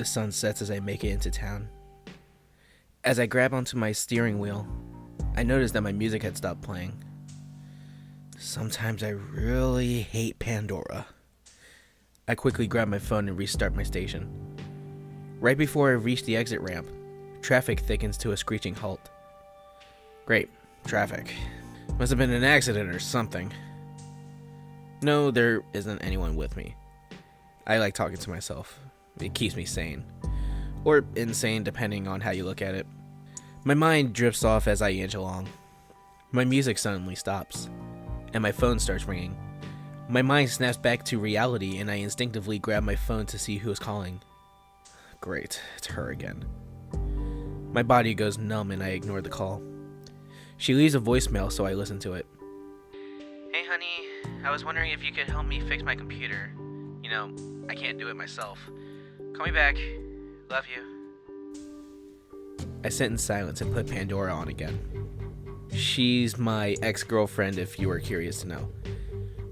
The sun sets as I make it into town. As I grab onto my steering wheel, I notice that my music had stopped playing. Sometimes I really hate Pandora. I quickly grab my phone and restart my station. Right before I reach the exit ramp, traffic thickens to a screeching halt. Great, traffic. Must have been an accident or something. No, there isn't anyone with me. I like talking to myself. It keeps me sane. Or insane, depending on how you look at it. My mind drifts off as I inch along. My music suddenly stops, and my phone starts ringing. My mind snaps back to reality, and I instinctively grab my phone to see who is calling. Great, it's her again. My body goes numb, and I ignore the call. She leaves a voicemail, so I listen to it. Hey honey, I was wondering if you could help me fix my computer. You know, I can't do it myself. Call me back. Love you. I sit in silence and put Pandora on again. She's my ex-girlfriend, if you were curious to know.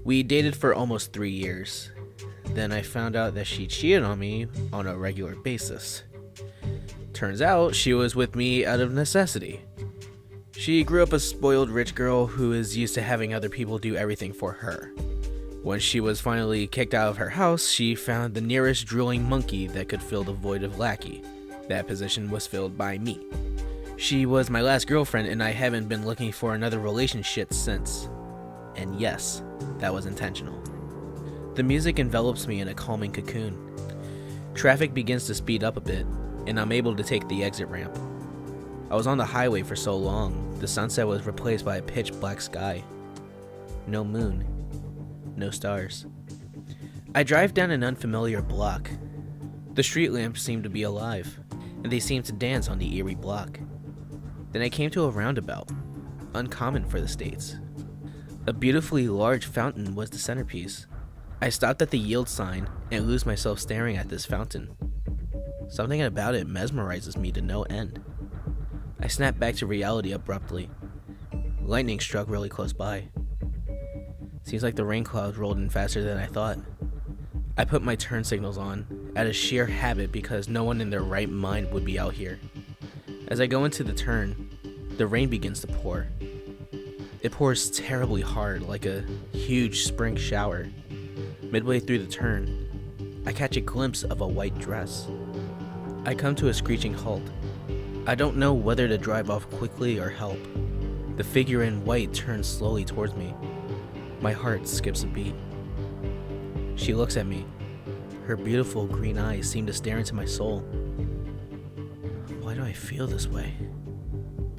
We dated for almost 3 years. Then I found out that she cheated on me on a regular basis. Turns out she was with me out of necessity. She grew up a spoiled rich girl who is used to having other people do everything for her. When she was finally kicked out of her house, she found the nearest drooling monkey that could fill the void of lackey. That position was filled by me. She was my last girlfriend, and I haven't been looking for another relationship since. And yes, that was intentional. The music envelops me in a calming cocoon. Traffic begins to speed up a bit, and I'm able to take the exit ramp. I was on the highway for so long, the sunset was replaced by a pitch black sky. No moon. No stars. I drive down an unfamiliar block. The street lamps seem to be alive, and they seem to dance on the eerie block. Then I came to a roundabout, uncommon for the States. A beautifully large fountain was the centerpiece. I stopped at the yield sign and lose myself staring at this fountain. Something about it mesmerizes me to no end. I snap back to reality abruptly. Lightning struck really close by. Seems like the rain clouds rolled in faster than I thought. I put my turn signals on, out of sheer habit because no one in their right mind would be out here. As I go into the turn, the rain begins to pour. It pours terribly hard, like a huge spring shower. Midway through the turn, I catch a glimpse of a white dress. I come to a screeching halt. I don't know whether to drive off quickly or help. The figure in white turns slowly towards me. My heart skips a beat. She looks at me. Her beautiful green eyes seem to stare into my soul. Why do I feel this way?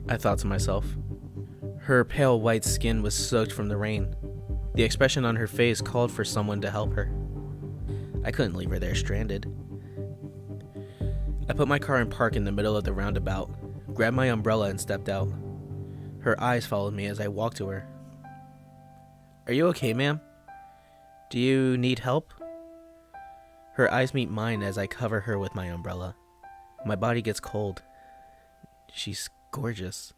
I thought to myself. Her pale white skin was soaked from the rain. The expression on her face called for someone to help her. I couldn't leave her there stranded. I put my car in park in the middle of the roundabout, grabbed my umbrella and stepped out. Her eyes followed me as I walked to her. Are you okay, ma'am? Do you need help? Her eyes meet mine as I cover her with my umbrella. My body gets cold. She's gorgeous.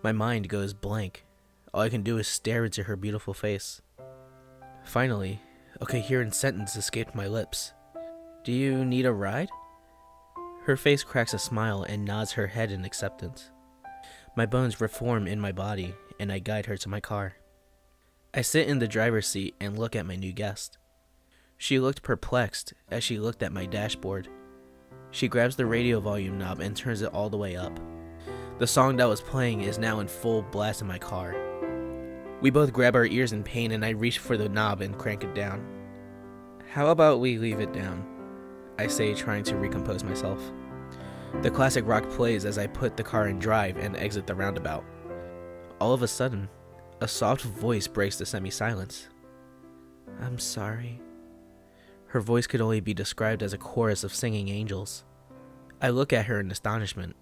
My mind goes blank. All I can do is stare into her beautiful face. Finally, a coherent sentence escaped my lips. Do you need a ride? Her face cracks a smile and nods her head in acceptance. My bones reform in my body, and I guide her to my car. I sit in the driver's seat and look at my new guest. She looked perplexed as she looked at my dashboard. She grabs the radio volume knob and turns it all the way up. The song that was playing is now in full blast in my car. We both grab our ears in pain, and I reach for the knob and crank it down. How about we leave it down? I say, trying to recompose myself. The classic rock plays as I put the car in drive and exit the roundabout. All of a sudden, a soft voice breaks the semi-silence. I'm sorry. Her voice could only be described as a chorus of singing angels. I look at her in astonishment.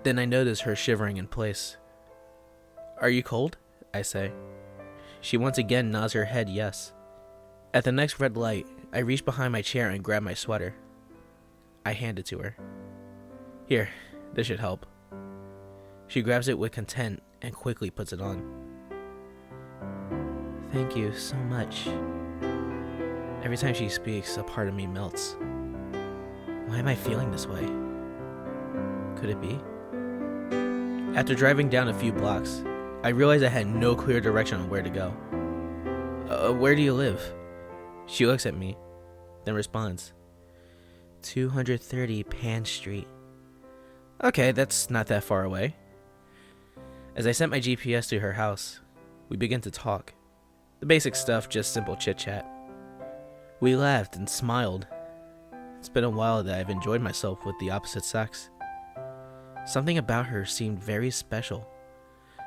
Then I notice her shivering in place. Are you cold? I say. She once again nods her head yes. At the next red light, I reach behind my chair and grab my sweater. I hand it to her. Here, this should help. She grabs it with content and quickly puts it on. Thank you so much. Every time she speaks, a part of me melts. Why am I feeling this way? Could it be? After driving down a few blocks, I realized I had no clear direction on where to go. Where do you live? She looks at me, then responds, 230 Pan Street. Okay, that's not that far away. As I sent my GPS to her house, we began to talk. The basic stuff, just simple chit-chat. We laughed and smiled. It's been a while that I've enjoyed myself with the opposite sex. Something about her seemed very special,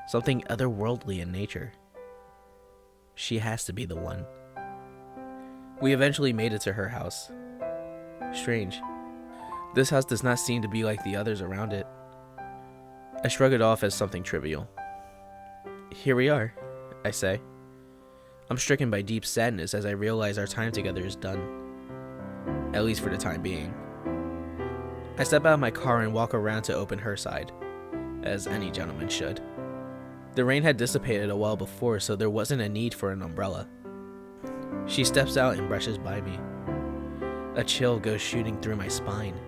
something otherworldly in nature. She has to be the one. We eventually made it to her house. Strange. This house does not seem to be like the others around it. I shrug it off as something trivial. Here we are, I say. I'm stricken by deep sadness as I realize our time together is done. At least for the time being. I step out of my car and walk around to open her side, as any gentleman should. The rain had dissipated a while before, so there wasn't a need for an umbrella. She steps out and brushes by me. A chill goes shooting through my spine.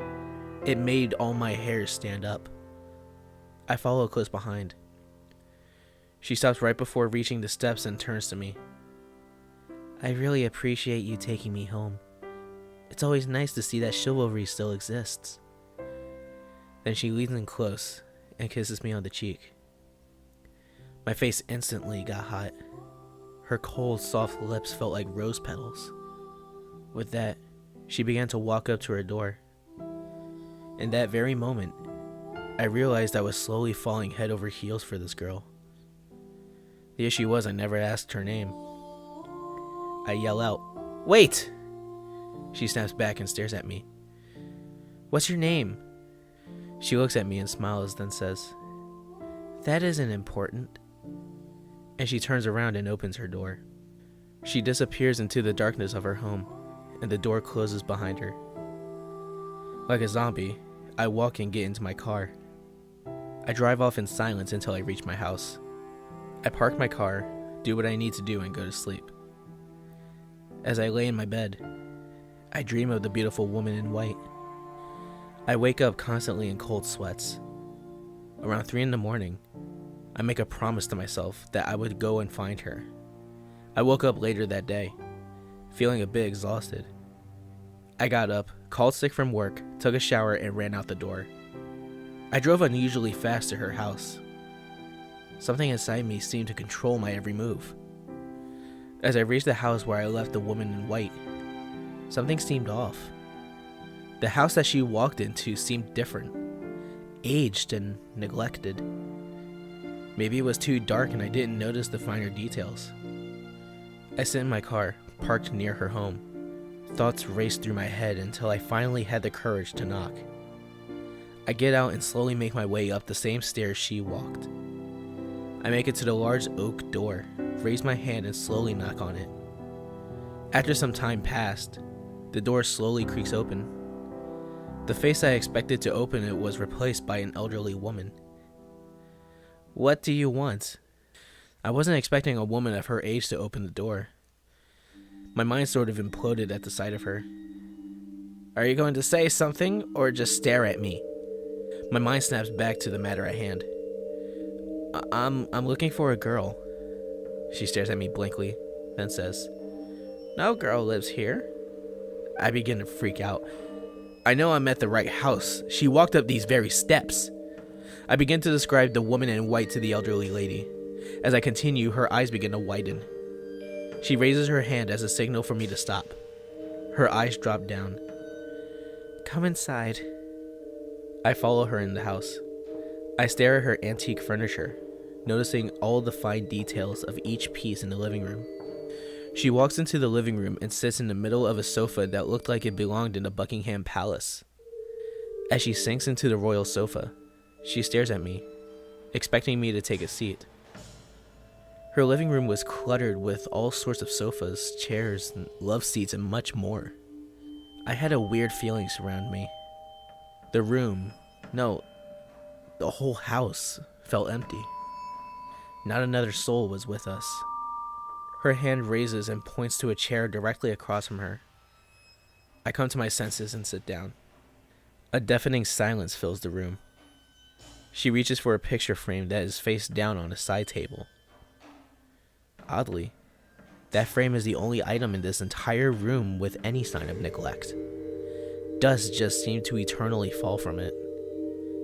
It made all my hairs stand up. I follow close behind. She stops right before reaching the steps and turns to me. I really appreciate you taking me home. It's always nice to see that chivalry still exists. Then she leans in close and kisses me on the cheek. My face instantly got hot. Her cold, soft lips felt like rose petals. With that, she began to walk up to her door. In that very moment, I realized I was slowly falling head over heels for this girl. The issue was I never asked her name. I yell out, "Wait!" She snaps back and stares at me. "What's your name?" She looks at me and smiles, then says, "That isn't important." And she turns around and opens her door. She disappears into the darkness of her home, and the door closes behind her. Like a zombie, I walk and get into my car. I drive off in silence until I reach my house. I park my car, do what I need to do, and go to sleep. As I lay in my bed, I dream of the beautiful woman in white. I wake up constantly in cold sweats. Around 3 in the morning, I make a promise to myself that I would go and find her. I woke up later that day, feeling a bit exhausted. I got up, called sick from work, took a shower, and ran out the door. I drove unusually fast to her house. Something inside me seemed to control my every move. As I reached the house where I left the woman in white, something seemed off. The house that she walked into seemed different, aged and neglected. Maybe it was too dark and I didn't notice the finer details. I sit in my car, parked near her home. Thoughts raced through my head until I finally had the courage to knock. I get out and slowly make my way up the same stairs she walked. I make it to the large oak door, raise my hand and slowly knock on it. After some time passed, the door slowly creaks open. The face I expected to open it was replaced by an elderly woman. "What do you want?" I wasn't expecting a woman of her age to open the door. My mind sort of imploded at the sight of her. "Are you going to say something or just stare at me?" My mind snaps back to the matter at hand. I'm looking for a girl." She stares at me blankly, then says, "No girl lives here." I begin to freak out. I know I'm at the right house. She walked up these very steps. I begin to describe the woman in white to the elderly lady. As I continue, her eyes begin to widen. She raises her hand as a signal for me to stop. Her eyes drop down. "Come inside." I follow her in the house. I stare at her antique furniture, noticing all the fine details of each piece in the living room. She walks into the living room and sits in the middle of a sofa that looked like it belonged in a Buckingham Palace. As she sinks into the royal sofa, she stares at me, expecting me to take a seat. Her living room was cluttered with all sorts of sofas, chairs, love seats, and much more. I had a weird feeling surround me. The room, no, the whole house felt empty. Not another soul was with us. Her hand raises and points to a chair directly across from her. I come to my senses and sit down. A deafening silence fills the room. She reaches for a picture frame that is face down on a side table. Oddly, that frame is the only item in this entire room with any sign of neglect. Dust just seemed to eternally fall from it.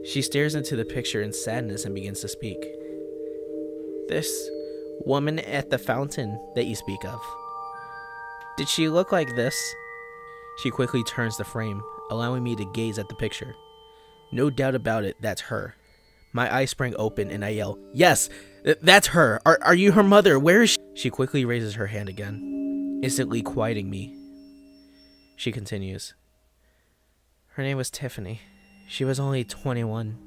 She stares into the picture in sadness and begins to speak. This woman at the fountain that you speak of, did she look like this? She quickly turns the frame, allowing me to gaze at the picture. No doubt about it, that's her. My eyes spring open and I yell, "Yes, that's her! Are you her mother? Where is she?" She quickly raises her hand again, instantly quieting me. She continues. Her name was Tiffany. She was only 21.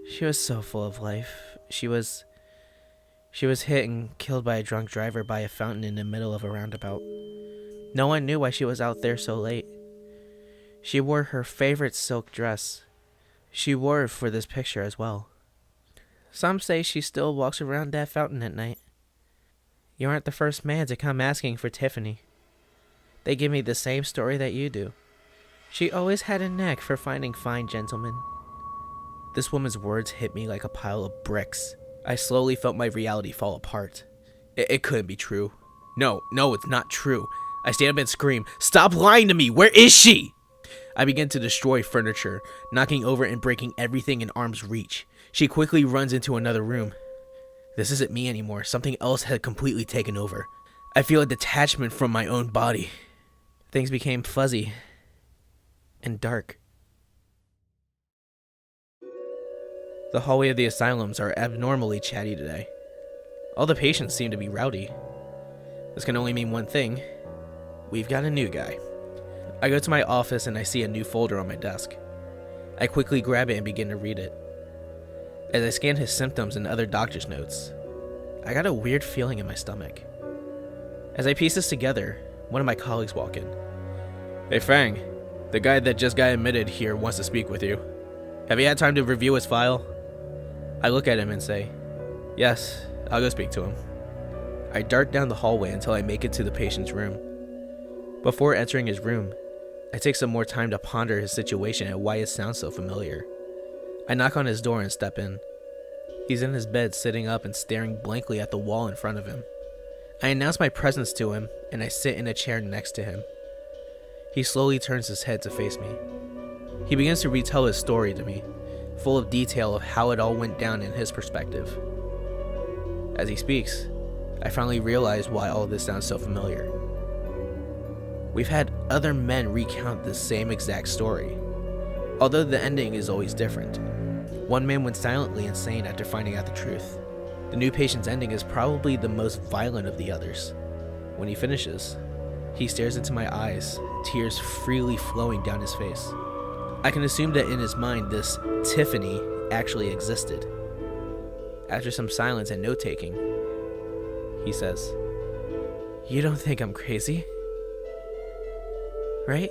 She was so full of life. She was hit and killed by a drunk driver by a fountain in the middle of a roundabout. No one knew why she was out there so late. She wore her favorite silk dress. She wore it for this picture as well. Some say she still walks around that fountain at night. You aren't the first man to come asking for Tiffany. They give me the same story that you do. She always had a knack for finding fine gentlemen. This woman's words hit me like a pile of bricks. I slowly felt my reality fall apart. It couldn't be true. No, it's not true. I stand up and scream, "Stop lying to me! Where is she?" I begin to destroy furniture, knocking over and breaking everything in arm's reach. She quickly runs into another room. This isn't me anymore. Something else had completely taken over. I feel a detachment from my own body. Things became fuzzy and dark. The hallway of the asylums are abnormally chatty today. All the patients seem to be rowdy. This can only mean one thing. We've got a new guy. I go to my office and I see a new folder on my desk. I quickly grab it and begin to read it. As I scan his symptoms and other doctor's notes, I got a weird feeling in my stomach. As I piece this together, one of my colleagues walk in. "Hey Fang, the guy that just got admitted here wants to speak with you. Have you had time to review his file?" I look at him and say, "Yes, I'll go speak to him." I dart down the hallway until I make it to the patient's room. Before entering his room, I take some more time to ponder his situation and why it sounds so familiar. I knock on his door and step in. He's in his bed sitting up and staring blankly at the wall in front of him. I announce my presence to him and I sit in a chair next to him. He slowly turns his head to face me. He begins to retell his story to me, full of detail of how it all went down in his perspective. As he speaks, I finally realize why all of this sounds so familiar. We've had other men recount the same exact story, although the ending is always different. One man went silently insane after finding out the truth. The new patient's ending is probably the most violent of the others. When he finishes, he stares into my eyes, tears freely flowing down his face. I can assume that in his mind this Tiffany actually existed. After some silence and note-taking, he says, "You don't think I'm crazy, right?"